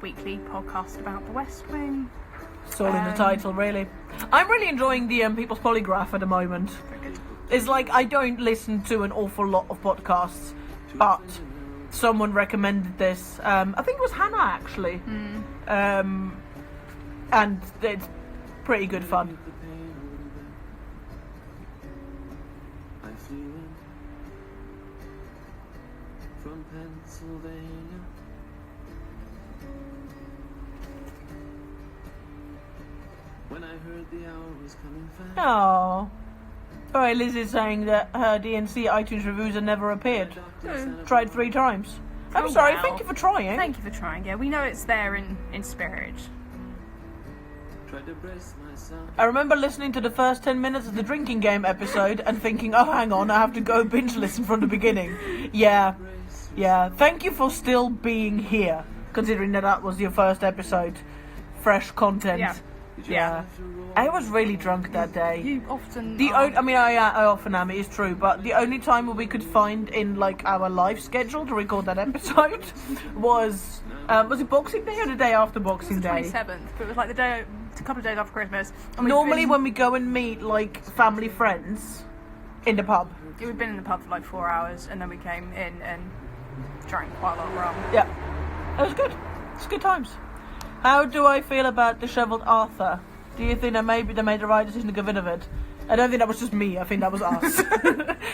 weekly podcast about the West Wing. It's all in the title, really. I'm really enjoying the People's Polygraph at the moment. Very good. It's like I don't listen to an awful lot of podcasts, but someone recommended this. I think it was Hannah, actually. And it's pretty good fun. I flew in from Pennsylvania. When I heard the hour was coming fast. Oh. Sorry, Liz is saying that her DNC iTunes reviews have never appeared. Tried 3 times. I'm Oh, sorry, wow. thank you for trying. Thank you for trying. Yeah, we know it's there in spirit. Tried to brace myself. I remember listening to the first 10 minutes of the drinking game episode and thinking, oh, hang on, I have to go binge listen from the beginning. Yeah. Thank you for still being here, considering that was your first episode. Fresh content. Yeah. I was really drunk that day. You often. I often am, it is true, but the only time we could find in, like, our live schedule to record that episode was it Boxing Day or the day after Boxing Day? 27th, but it was like a couple of days after Christmas. And Normally when we go and meet, like, family friends in the pub. we'd been in the pub for like 4 hours, and then we came in and drank quite a lot of rum. Yeah. It was good. It's good times. How do I feel about Dishevelled Arthur? Do you think that maybe they made the right decision to get rid of it? I don't think that was just me, I think that was us.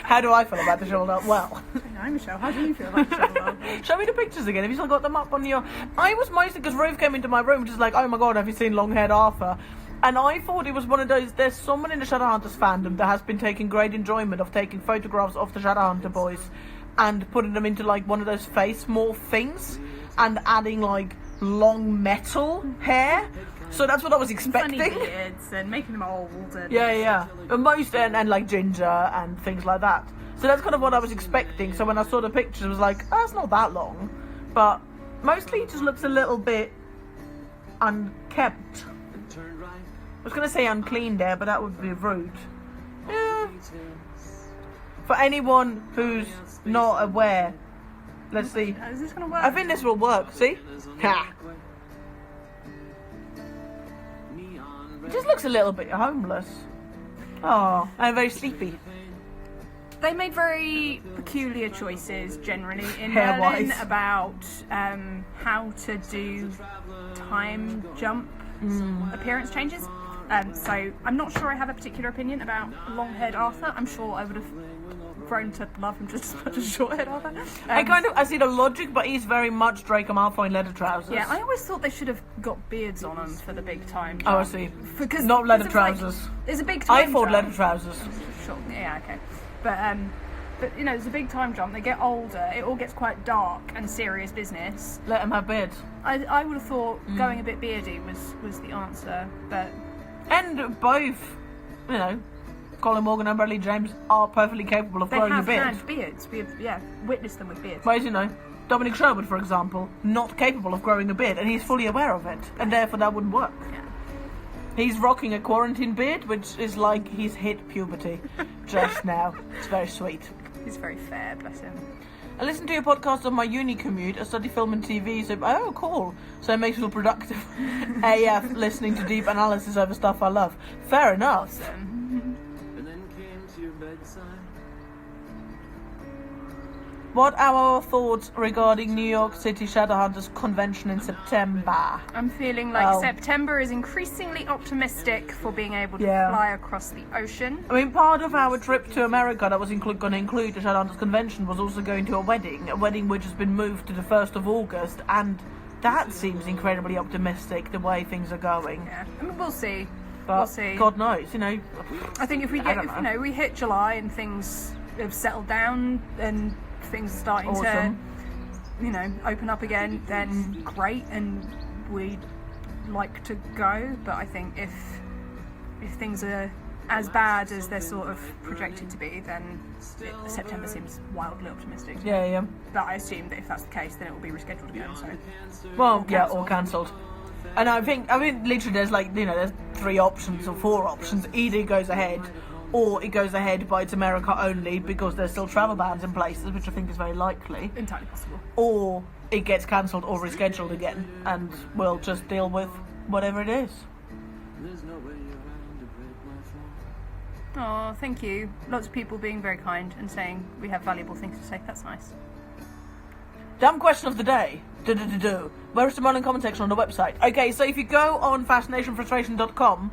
How do I feel about Dishevelled Arthur? Well, Hi Michelle, how do you feel about the show me the pictures again. Have you still got them up on your... I was mostly because Ruth came into my room just like, oh my god, have you seen long-haired Arthur? And I thought it was one of those... There's someone in the Shadowhunters fandom that has been taking great enjoyment of taking photographs of the Shadowhunter boys and putting them into, like, one of those face morph things and adding, like, long metal hair. So that's what I was funny expecting. beards and making them old and Yeah. And most and like ginger and things like that. So that's kind of what I was expecting. So when I saw the pictures, I was like, oh, it's not that long. But mostly it just looks a little bit unkept. Turned right. I was going to say unclean there, but that would be rude. Yeah. For anyone who's not aware, let's see. Is this gonna work? I think this will work. See? Ha! He just looks a little bit homeless. Oh, and very sleepy. They made very peculiar choices generally in Hair-wise. Berlin about how to do time jump appearance changes. So I'm not sure I have a particular opinion about long-haired Arthur. I'm sure I would have grown to love him just as much as short-haired Arthur. I see the logic, but he's very much Draco Malfoy in leather trousers. Yeah, I always thought they should have got beards on them for the big time jump. Oh, I see. Because Not leather it's like- trousers. there's a big time I thought jump. leather trousers. Sure, yeah, okay. But you know, it's a big time jump. They get older. It all gets quite dark and serious business. Let him have beards. I would have thought going a bit beardy was the answer, but And both, you know, Colin Morgan and Bradley James are perfectly capable of they growing a have beard. had beards. We have, witnessed them with beards. Whereas, you know, Dominic Sherwood, for example, not capable of growing a beard, and he's fully aware of it, and therefore that wouldn't work. Yeah. He's rocking a quarantine beard, which is like he's hit puberty just now. It's very sweet. He's very fair, bless him. I listen to your podcast on my uni commute. I study film and TV, so oh, cool. So it makes me feel productive. AF listening to deep analysis over stuff I love. Fair enough. Awesome. And then came to your bedside. What are our thoughts regarding New York City Shadowhunters convention in September? I'm feeling like Well- September is increasingly optimistic for being able to Yeah. fly across the ocean. I mean, part of our trip to America that was going to include the Shadowhunters convention was also going to a wedding which has been moved to the 1st of August, and that seems incredibly optimistic, the way things are going. Yeah, I mean, we'll see. But we'll see. God knows, you know. I think if we I get, don't if, know. you know, we hit July and things have settled down and things are starting Awesome. to, you know, open up again, then great, and we'd like to go. But I think if things are as bad as they're sort of projected to be, then September seems wildly optimistic. Yeah. But I assume that if that's the case, then it will be rescheduled again. So Well, yeah, or cancelled. And I think literally there's like, you know, there's 3 options or 4 options. Either it goes ahead, or it goes ahead but it's America only because there's still travel bans in places, which I think is very likely. entirely possible. Or it gets cancelled or rescheduled again, and we'll just deal with whatever it is. There's nobody around to break my fall. Oh, thank you. Lots of people being very kind and saying we have valuable things to say. That's nice. Damn question of the day. Where is the Merlin comment section on the website? Okay, so if you go on fascinationfrustration.com,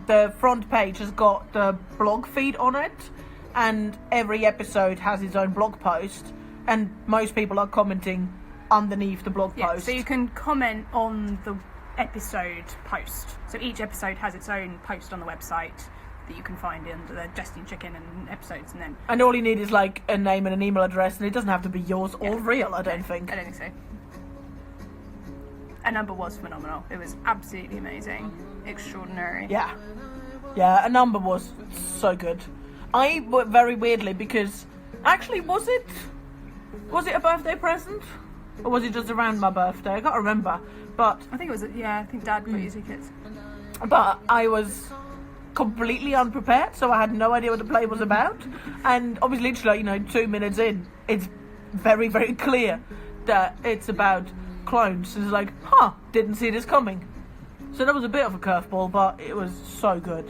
the front page has got the blog feed on it, and every episode has its own blog post, and most people are commenting underneath the blog Yeah, post. so you can comment on the episode post. So each episode has its own post on the website that you can find under the Jesting Chicken and episodes, and then And all you need is like a name and an email address, and it doesn't have to be yours or Yeah. real, I don't think. I don't think so. A number was phenomenal. It was absolutely amazing, extraordinary. Yeah, a number was so good. Very weirdly, because actually, was it a birthday present, or was it just around my birthday? I can't remember, but I think it was. Yeah, I think Dad got you tickets. I was completely unprepared, so I had no idea what the play was about. And obviously, literally, you know, 2 minutes in, it's very, very clear that it's about clones. It's like, didn't see this coming. So that was a bit of a curveball, but it was so good.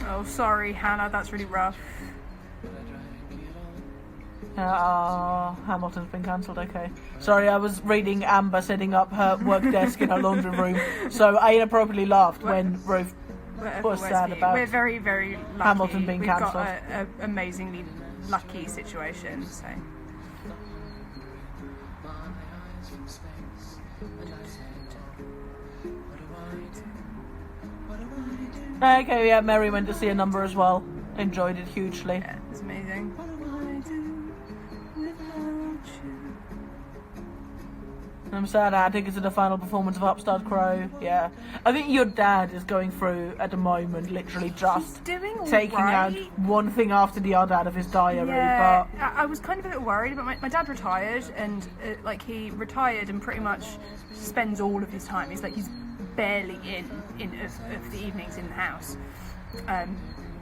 Oh, sorry, Hannah. That's really rough. Hamilton's been cancelled, okay. Sorry, I was reading Amber setting up her work desk in her laundry room, so I inappropriately laughed when Ruth was sad about We're very, very lucky. Hamilton being We've cancelled. got an amazingly lucky situation, so. Okay, yeah, Mary went to see a number as well. Enjoyed it hugely. Yeah, it's amazing. I'm sad I had tickets to the final performance of Upstart Crow. Yeah. I think your dad is going through, at the moment, literally just Doing all taking out right. one thing after the other out of his diary. Yeah, But I was kind of a bit worried, but my dad retired, and he retired and pretty much spends all of his time. He's barely in of the evenings in the house.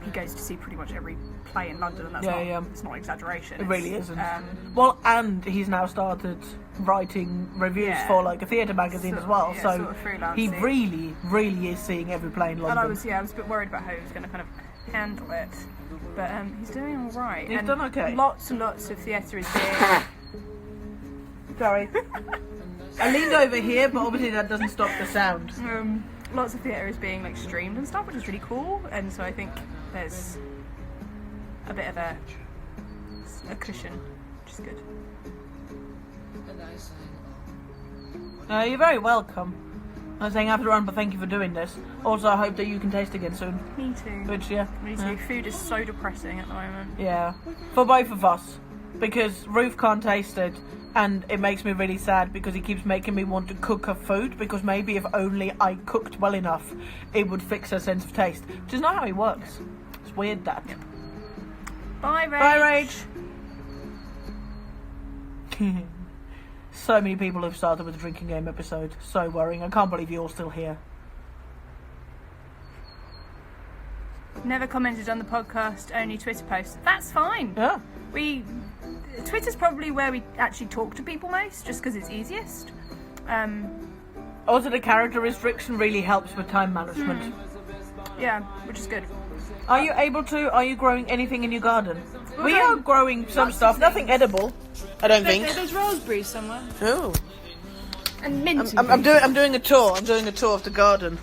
He goes to see pretty much every play in London, and that's Yeah. it's not an exaggeration. it really isn't. Um, Well, and he's now started writing reviews Yeah. for like a theatre magazine as well. So sort of freelancing. he really is seeing every play in London. And I was a bit worried about how he was going to kind of handle it, but he's doing all right. He's done okay. Lots and lots of theatre is being. Sorry. I leaned over here, but obviously that doesn't stop the sound. Lots of theatre is being like streamed and stuff, which is really cool. And so I think there's a bit of a cushion, which is good. You're very welcome. I was saying I have to run, but thank you for doing this. Also, I hope that you can taste again soon. Me too. Which, yeah. Me too. Yeah. Food is so depressing at the moment. Yeah. For both of us. Because Ruth can't taste it. And it makes me really sad because he keeps making me want to cook her food. Because maybe if only I cooked well enough, it would fix her sense of taste. Which is not how he works. It's weird, that. Bye, Rach. Bye, Rach. So many people have started with the drinking game episode. So worrying. I can't believe you're still here. Never commented on the podcast, only Twitter posts. That's fine. Yeah. Twitter's probably where we actually talk to people most, just because it's easiest. Also, the character restriction really helps with time management. Yeah, which is good. Are you growing anything in your garden? We growing are growing some stuff, nothing edible. I don't think. There's raspberries somewhere. Oh. And mint. I'm doing a tour. I'm doing a tour of the garden.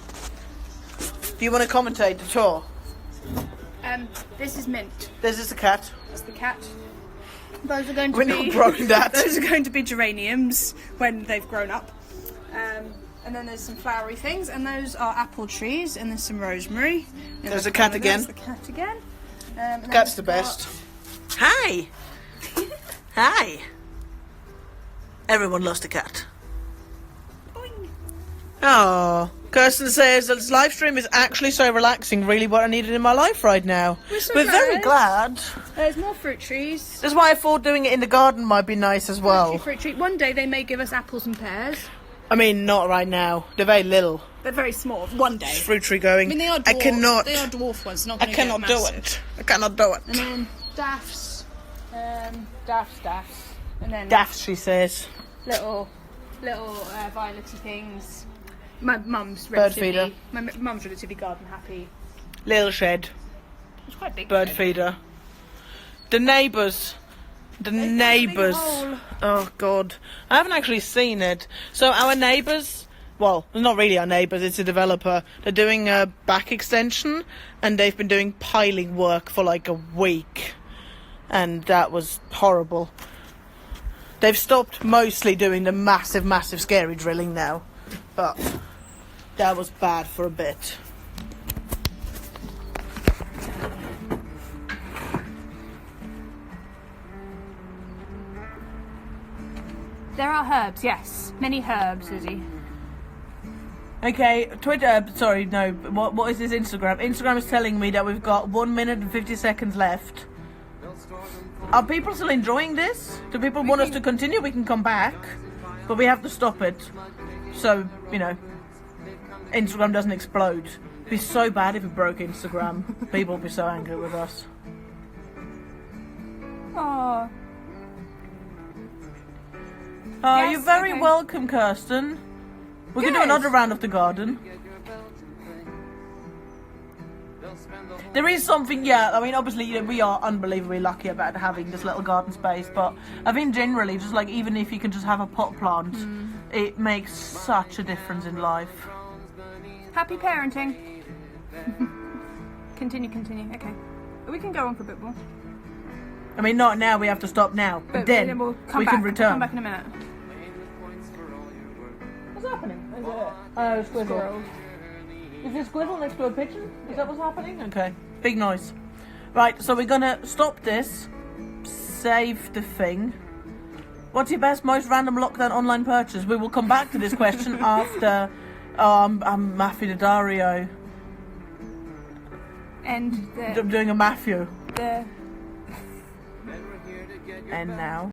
Do you want to commentate the tour? This is mint. This is the cat. That's the cat. Those are going to We're be. not growing that. Those are going to be geraniums when they've grown up. And then there's some flowery things, and those are apple trees, and there's some rosemary. And There's a cat again. There's the cat again. And then Cat's the we've got- best. Hi. Hi. Everyone lost a cat. Boing. Oh, Kirsten says that this live stream is actually so relaxing, really what I needed in my life right now. We're very glad. There's more fruit trees. That's why I thought doing it in the garden might be nice as well. Fruit tree. One day they may give us apples and pears. I mean, not right now. They're very little. They're very small. One day. Fruit tree going. I mean, they are dwarf. I cannot. They are dwarf ones. Not I gonna cannot get do massive. it. I cannot do it. And then daffs. Daffs. And then Daft, she says. little violety things. My mum's Bird relatively. My mum's relatively garden happy. Little shed. It's quite big. Bird shed. feeder. The neighbours. They've got a big hole. Oh, God. I haven't actually seen it. So our neighbours, well, not really our neighbours, it's a developer. They're doing a back extension, and they've been doing piling work for like a week. And that was horrible. They've stopped mostly doing the massive scary drilling now. But that was bad for a bit. There are herbs, yes. Many herbs, Izzy. Okay, Twitter, sorry, no, what is this Instagram? Instagram is telling me that we've got 1 minute and 50 seconds left. Are people still enjoying this? Do people want us to continue? We can come back, but we have to stop it. So, you know, Instagram doesn't explode. It'd be so bad if it broke Instagram. People would be so angry with us. Oh. You're Yes, very okay. welcome, Kirsten. We can do Good. another round of the garden. There is something, yeah, I mean, obviously, you know, we are unbelievably lucky about having this little garden space, but I think generally, just like, even if you can just have a pot plant, it makes such a difference in life. Happy parenting. Continue. Okay. We can go on for a bit more. I mean, not now, we have to stop now, but then we'll come we back. can return. Come back in a minute. What's happening? Is it? Oh, squirrel. Is there a squirrel next to a pigeon? Is that what's happening? Okay. Big noise. Right, so we're gonna stop this. Save the thing. What's your best, most random lockdown online purchase? We will come back to this question after I'm Matthew Dario. And I'm doing a Matthew. the And now.